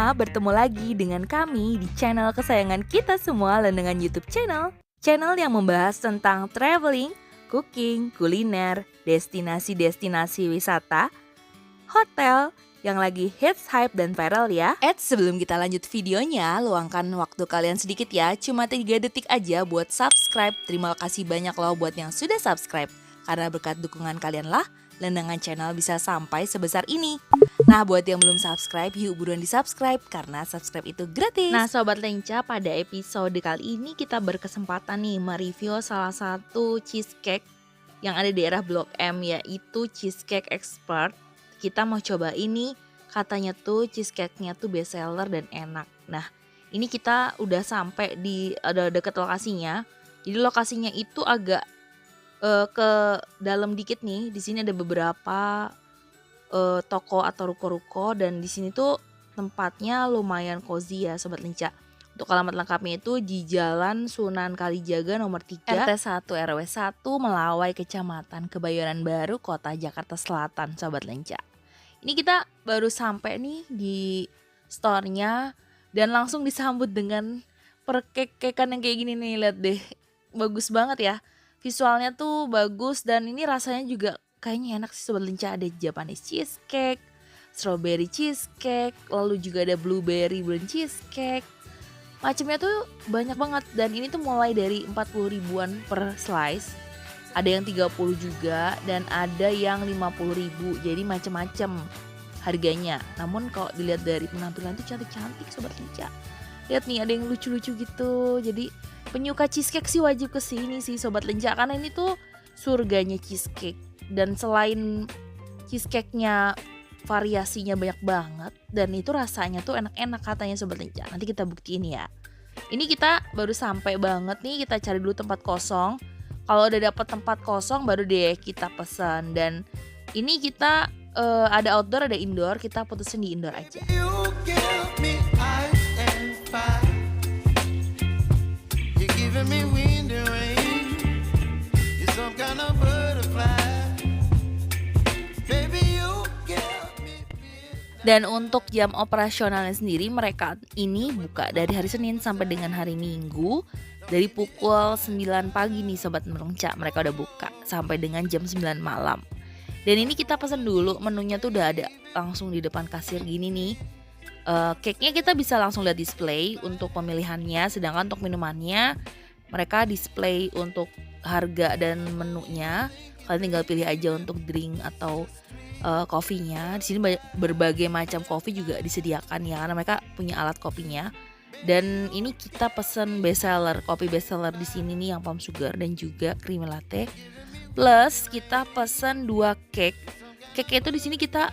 semua, bertemu lagi dengan kami di channel kesayangan kita semua, Lendengan YouTube Channel. Channel yang membahas tentang traveling, cooking, kuliner, destinasi-destinasi wisata, hotel yang lagi hits, hype, dan viral ya. Sebelum kita lanjut videonya, luangkan waktu kalian sedikit ya, cuma 3 detik aja buat subscribe. Terima kasih banyak loh buat yang sudah subscribe. Karena berkat dukungan kalian lah, Lendengan Channel bisa sampai sebesar ini. Nah, buat yang belum subscribe, yuk buruan di subscribe karena subscribe itu gratis. Nah, Sobat Lenca, pada episode kali ini kita berkesempatan nih mereview salah satu cheesecake yang ada di daerah Blok M, yaitu Cheesecake Expert. Kita mau coba ini, katanya tuh cheesecake-nya tuh best seller dan enak. Nah, ini kita udah sampai di deket lokasinya. Jadi lokasinya itu agak ke dalam dikit nih. Di sini ada beberapa toko atau ruko-ruko, dan di sini tuh tempatnya lumayan cozy ya Sobat Lenca. Untuk alamat lengkapnya itu di Jalan Sunan Kalijaga nomor 3 RT 1 RW 1 Melawai, Kecamatan Kebayoran Baru, Kota Jakarta Selatan, Sobat Lenca. Ini kita baru sampai nih di store-nya dan langsung disambut dengan perkek-kekan yang kayak gini nih, lihat deh. Bagus banget ya. Visualnya tuh bagus dan ini rasanya juga kayaknya enak sih Sobat Lenca. Ada Japanese cheesecake, strawberry cheesecake, lalu juga ada blueberry blend cheesecake. Macamnya tuh banyak banget dan ini tuh mulai dari 40 ribuan per slice. Ada yang 30 juga dan ada yang 50 ribu. Jadi macam-macam harganya. Namun kalau dilihat dari penampilan tuh cantik-cantik Sobat Lenca. Lihat nih, ada yang lucu-lucu gitu. Jadi penyuka cheesecake sih wajib kesini sih Sobat Lenca, karena ini tuh surganya cheesecake. Dan selain cheesecake-nya variasinya banyak banget dan itu rasanya tuh enak-enak katanya Sobat Lenca. Nanti kita buktiin ya. Ini kita baru sampai banget nih, kita cari dulu tempat kosong. Kalau udah dapet tempat kosong baru deh kita pesan. Dan ini kita ada outdoor ada indoor, kita putusin di indoor aja. Dan untuk jam operasionalnya sendiri, mereka ini buka dari hari Senin sampai dengan hari Minggu. Dari pukul 9 pagi nih Sobat Lenca, mereka udah buka sampai dengan jam 9 malam. Dan ini kita pesan dulu, menunya tuh udah ada langsung di depan kasir gini nih. Cake-nya kita bisa langsung lihat display untuk pemilihannya. Sedangkan untuk minumannya, mereka display untuk harga dan menunya. Kalian tinggal pilih aja untuk drink atau kopinya. Di sini berbagai macam kopi juga disediakan ya, karena mereka punya alat kopinya. Dan ini kita pesen best seller, kopi best seller di sini nih yang palm sugar dan juga creamy latte. Plus kita pesen 2 cake. Cake itu di sini kita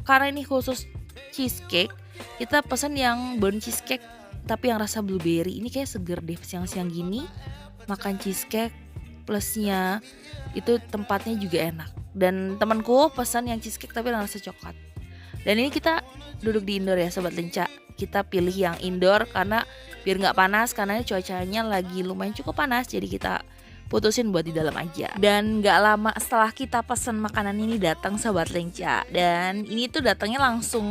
karena ini khusus cheesecake, kita pesen yang burnt cheesecake tapi yang rasa blueberry. Ini kayak seger deh siang-siang gini makan cheesecake, plusnya itu tempatnya juga enak. Dan temanku pesan yang cheesecake tapi yang rasa coklat. Dan ini kita duduk di indoor ya Sobat Lenca. Kita pilih yang indoor karena biar nggak panas, karena cuacanya lagi lumayan cukup panas. Jadi kita putusin buat di dalam aja. Dan nggak lama setelah kita pesan makanan ini datang Sobat Lenca. Dan ini tuh datangnya langsung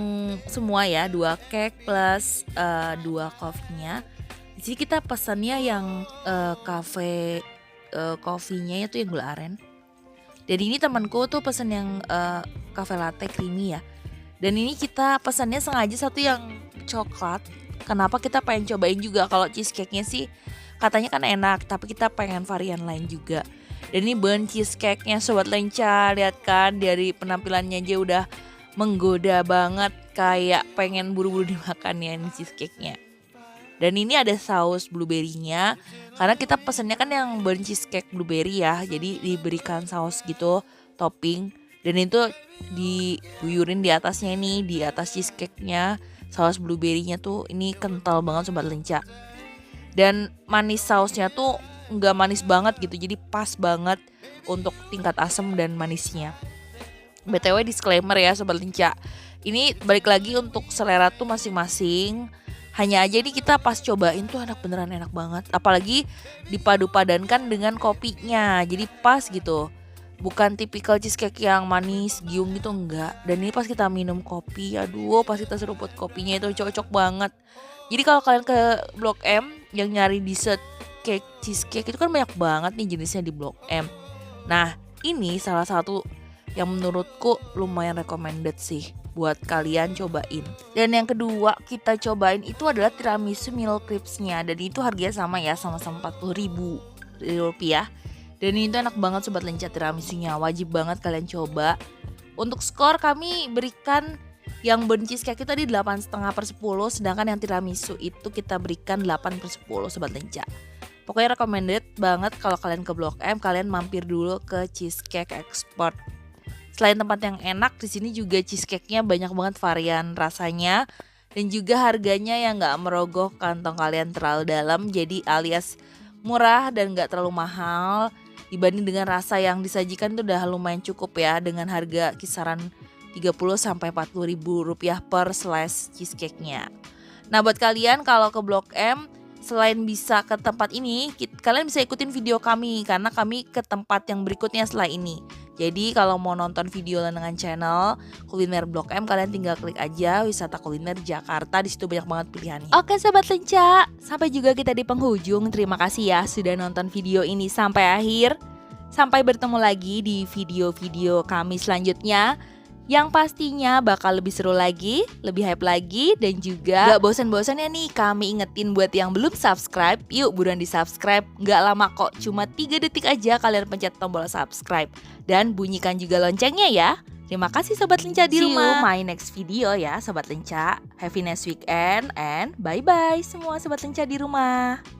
semua ya, 2 cake plus 2 coffee-nya. Di sini kita pesannya yang cafe coffee-nya itu yang gula aren. Dan ini temanku tuh pesen yang cafe latte creamy ya. Dan ini kita pesannya sengaja satu yang coklat. Kenapa kita pengen cobain juga, kalau cheesecake-nya sih katanya kan enak, tapi kita pengen varian lain juga. Dan ini burnt cheesecake-nya Sobat Lenca, lihat kan dari penampilannya aja udah menggoda banget, kayak pengen buru-buru dimakan ya ini cheesecake-nya. Dan ini ada saus blueberry-nya, karena kita pesennya kan yang burnt cheesecake blueberry ya, jadi diberikan saus gitu, topping. Dan itu diguyurin di atasnya ini, di atas cheesecake-nya, saus blueberry-nya tuh ini kental banget Sobat Lenca. Dan manis sausnya tuh nggak manis banget gitu, jadi pas banget untuk tingkat asam dan manisnya. BTW disclaimer ya Sobat Lenca, ini balik lagi untuk selera tuh masing-masing. Hanya aja ini kita pas cobain tuh beneran enak banget. Apalagi dipadu-padankan dengan kopinya, jadi pas gitu. Bukan tipikal cheesecake yang manis, giung gitu enggak. Dan ini pas kita minum kopi, aduh pas kita seruput kopinya itu cocok banget. Jadi kalau kalian ke Blok M yang nyari dessert cake cheesecake itu kan banyak banget nih jenisnya di Blok M. Nah, ini salah satu yang menurutku lumayan recommended sih buat kalian cobain. Dan yang kedua kita cobain itu adalah tiramisu milk crepes-nya, dan itu harganya sama ya, sama-sama 40.000 rupiah. Dan ini tuh enak banget sobat lenca tiramisunya, wajib banget kalian coba. Untuk skor kami berikan yang burnt cheesecake itu tadi 8,5/10, sedangkan yang tiramisu itu kita berikan 8/10 sobat lenca. Pokoknya recommended banget kalau kalian ke Blok M, kalian mampir dulu ke Cheesecake Expert. Selain tempat yang enak, di sini juga cheesecake-nya banyak banget varian rasanya dan juga harganya yang nggak merogoh kantong kalian terlalu dalam, jadi alias murah dan nggak terlalu mahal. Dibanding dengan rasa yang disajikan itu udah lumayan cukup ya, dengan harga kisaran 30-40 ribu rupiah per slice cheesecake-nya. Nah buat kalian kalau ke Blok M, selain bisa ke tempat ini, kalian bisa ikutin video kami karena kami ke tempat yang berikutnya setelah ini. Jadi kalau mau nonton video dengan channel Kuliner Blok M, kalian tinggal klik aja wisata kuliner Jakarta, di situ banyak banget pilihannya. Oke sobat lenca, sampai juga kita di penghujung. Terima kasih ya sudah nonton video ini sampai akhir. Sampai bertemu lagi di video-video kami selanjutnya, yang pastinya bakal lebih seru lagi, lebih hype lagi, dan juga gak bosan-bosannya nih kami ingetin buat yang belum subscribe, yuk buruan di subscribe. Gak lama kok, cuma 3 detik aja kalian pencet tombol subscribe. Dan bunyikan juga loncengnya ya. Terima kasih sobat lenca di rumah. See you my next video ya sobat lenca. Have a nice weekend and bye-bye semua sobat lenca di rumah.